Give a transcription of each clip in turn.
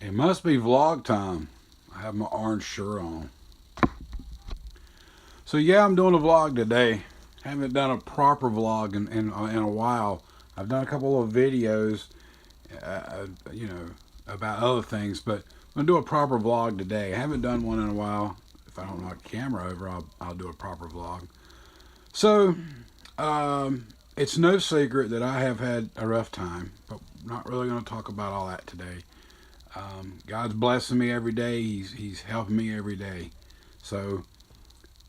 It must be vlog time. I have my orange shirt on. So yeah, I'm doing a vlog today. Haven't done a proper vlog in a while. I've done a couple of videos, you know, about other things, but I'm gonna do a proper vlog today. I haven't done one in a while. If I don't knock the camera over, I'll do a proper vlog. So it's no secret that I have had a rough time, but I'm not really going to talk about all that today. God's blessing me every day. He's helping me every day. So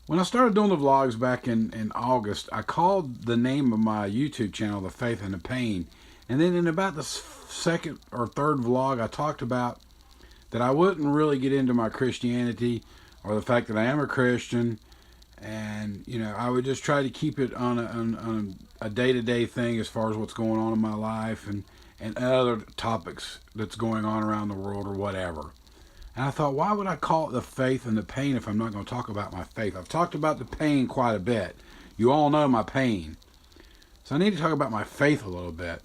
when I started doing the vlogs back in August, I called the name of my YouTube channel The Faith and the Pain. And then in about the second or third vlog, I talked about that I wouldn't really get into my Christianity or the fact that I am a Christian. And, you know, I would just try to keep it on a day-to-day thing as far as what's going on in my life and other topics that's going on around the world or whatever. And I thought, why would I call it the faith and the pain if I'm not going to talk about my faith? I've talked about the pain quite a bit. You all know my pain. So I need to talk about my faith a little bit.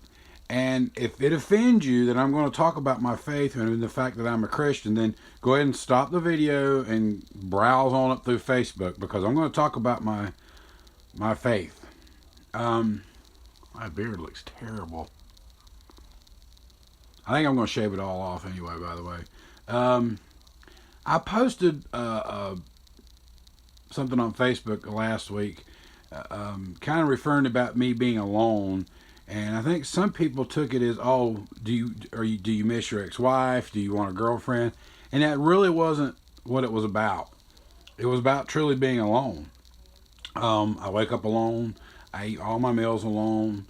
And if it offends you that I'm going to talk about my faith and the fact that I'm a Christian, then go ahead and stop the video and browse on up through Facebook, because I'm going to talk about my faith. My beard looks terrible. I think I'm going to shave it all off anyway, by the way. I posted something on Facebook last week, kind of referring about me being alone, and I think some people took it as, oh, do you miss your ex-wife? Do you want a girlfriend? And that really wasn't what it was about. It was about truly being alone. I wake up alone. I eat all my meals alone.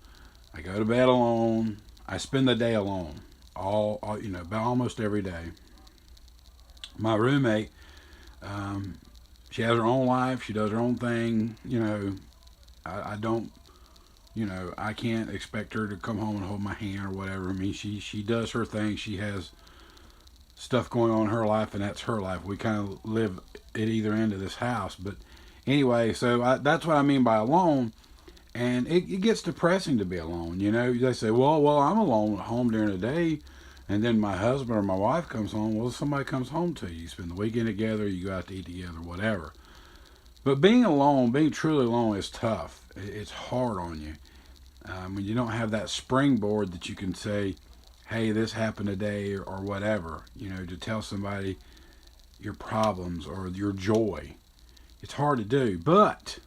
I go to bed alone. I spend the day alone. All about almost every day. My roommate, she has her own life. She does her own thing. I don't, I can't expect her to come home and hold my hand or whatever. I mean, she does her thing. She has stuff going on in her life, and that's her life. We kind of live at either end of this house. But anyway, so that's what I mean by alone. And it gets depressing to be alone. They say, well, I'm alone at home during the day. And then my husband or my wife comes home. Well, somebody comes home to you. You spend the weekend together. You go out to eat together, whatever. But being alone, being truly alone, is tough. It's hard on you. When you don't have that springboard that you can say, hey, this happened today or whatever, to tell somebody your problems or your joy. It's hard to do. But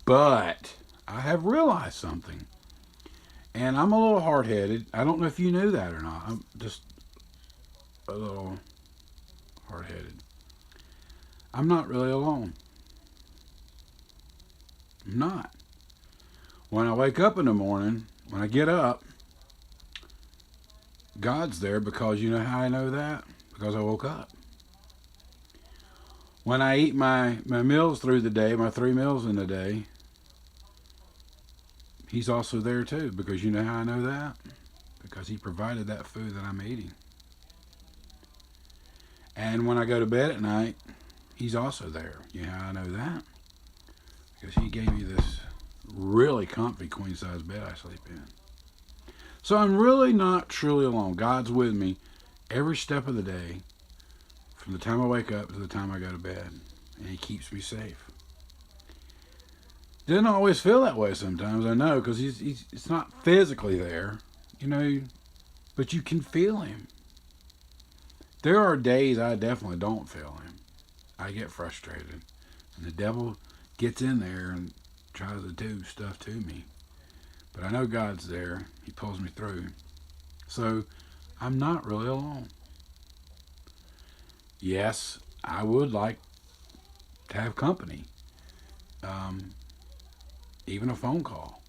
I have realized something. And I'm a little hard-headed. I don't know if you knew that or not. I'm just a little hard-headed. I'm not really alone. I'm not. When I wake up in the morning, when I get up, God's there, because you know how I know that? Because I woke up. When I eat my meals through the day, my 3 meals in the day, He's also there too, because you know how I know that? Because He provided that food that I'm eating. And when I go to bed at night, He's also there. You know how I know that? Because He gave me this really comfy queen-size bed I sleep in. So I'm really not truly alone. God's with me every step of the day, from the time I wake up to the time I go to bed. And He keeps me safe. Doesn't always feel that way sometimes, I know, because it's not physically there, but you can feel Him. There are days I definitely don't feel Him. I get frustrated, and the devil gets in there and tries to do stuff to me. But I know God's there. He pulls me through. So I'm not really alone. Yes, I would like to have company. Even a phone call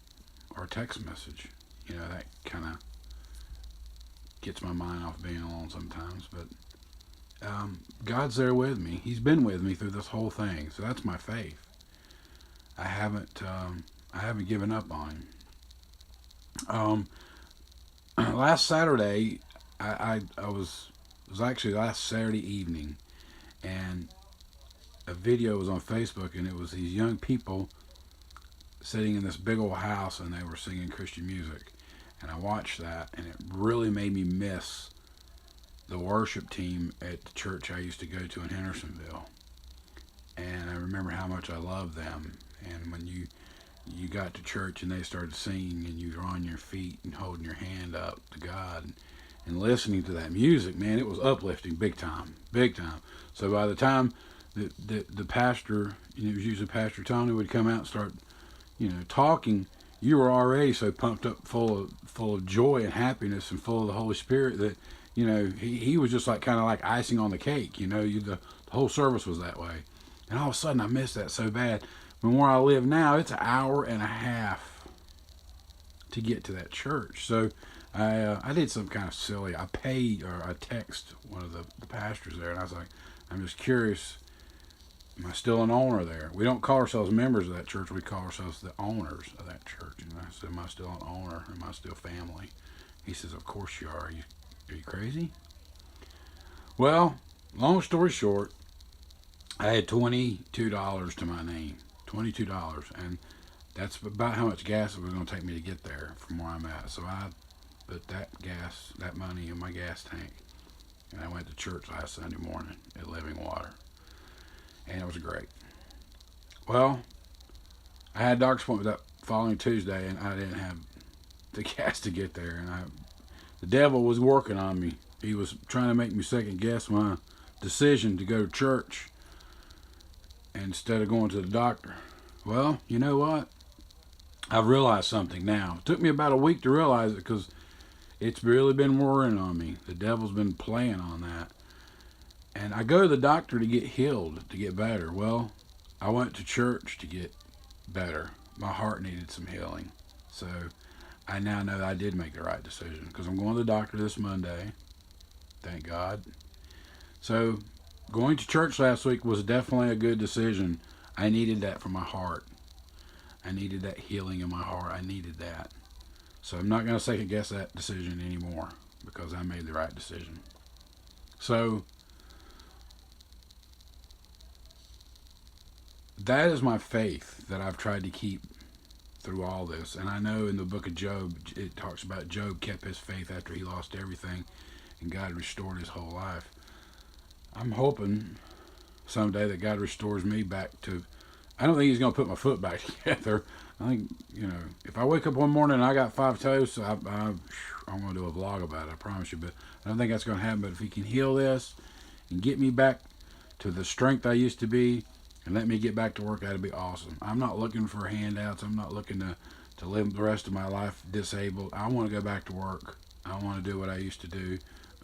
or a text message. That kind of gets my mind off being alone sometimes. But God's there with me. He's been with me through this whole thing. So that's my faith. I haven't given up on Him. Last Saturday, it was actually last Saturday evening, and a video was on Facebook, and it was these young people sitting in this big old house, and they were singing Christian music. And I watched that, and it really made me miss the worship team at the church I used to go to in Hendersonville, and I remember how much I loved them. And when you got to church and they started singing and you were on your feet and holding your hand up to God and listening to that music, man, it was uplifting big time, big time. So by the time the pastor, it was usually Pastor Tony, would come out and start, talking, you were already so pumped up, full of joy and happiness and full of the Holy Spirit that, he was just like kind of like icing on the cake. The whole service was that way. And all of a sudden I missed that so bad. From where I live now, it's an hour and a half to get to that church. So I did some kind of silly. I paid, or I text one of the pastors there, and I was like, I'm just curious, am I still an owner there? We don't call ourselves members of that church. We call ourselves the owners of that church. And I said, am I still an owner? Am I still family? He says, of course you are. Are you crazy? Well, long story short, I had $22 to my name. $22. And that's about how much gas it was going to take me to get there from where I'm at. So I put that money in my gas tank. And I went to church last Sunday morning at Living Water. And it was great. Well, I had a doctor's appointment that following Tuesday, and I didn't have the gas to get there. And the devil was working on me. He was trying to make me second guess my decision to go to church instead of going to the doctor. Well, you know what? I've realized something now. It took me about a week to realize it because it's really been worrying on me. The devil's been playing on that. And I go to the doctor to get healed, to get better. Well, I went to church to get better. My heart needed some healing. So I now know I did make the right decision because I'm going to the doctor this Monday. Thank God. So going to church last week was definitely a good decision. I needed that for my heart. I needed that healing in my heart. I needed that. So I'm not going to second guess that decision anymore because I made the right decision. So that is my faith that I've tried to keep through all this. And I know in the book of Job, it talks about Job kept his faith after he lost everything and God restored his whole life. I'm hoping someday that God restores me back to, I don't think he's going to put my foot back together. I think, if I wake up one morning and I got 5 toes, I'm going to do a vlog about it, I promise you. But I don't think that's going to happen. But if he can heal this and get me back to the strength I used to be and let me get back to work, that'd be awesome. I'm not looking for handouts. I'm not looking to live the rest of my life disabled. I want to go back to work. I want to do what I used to do.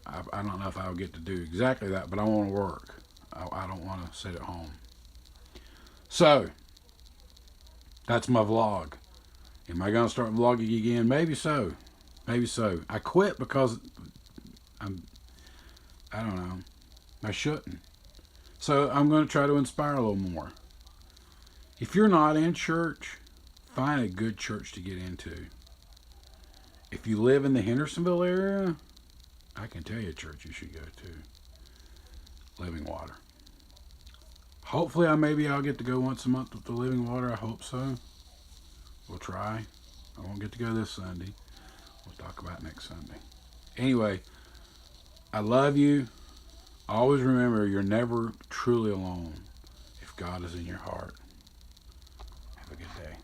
I don't know if I'll get to do exactly that, but I want to work. I don't want to sit at home. So, that's my vlog. Am I going to start vlogging again? Maybe so. Maybe so. I quit because I don't know. I shouldn't. So I'm going to try to inspire a little more. If you're not in church, find a good church to get into. If you live in the Hendersonville area, I can tell you a church you should go to. Living Water. Hopefully I'll get to go once a month with the Living Water. I hope so. We'll try. I won't get to go this Sunday. We'll talk about next Sunday. Anyway, I love you. Always remember, you're never truly alone if God is in your heart. Have a good day.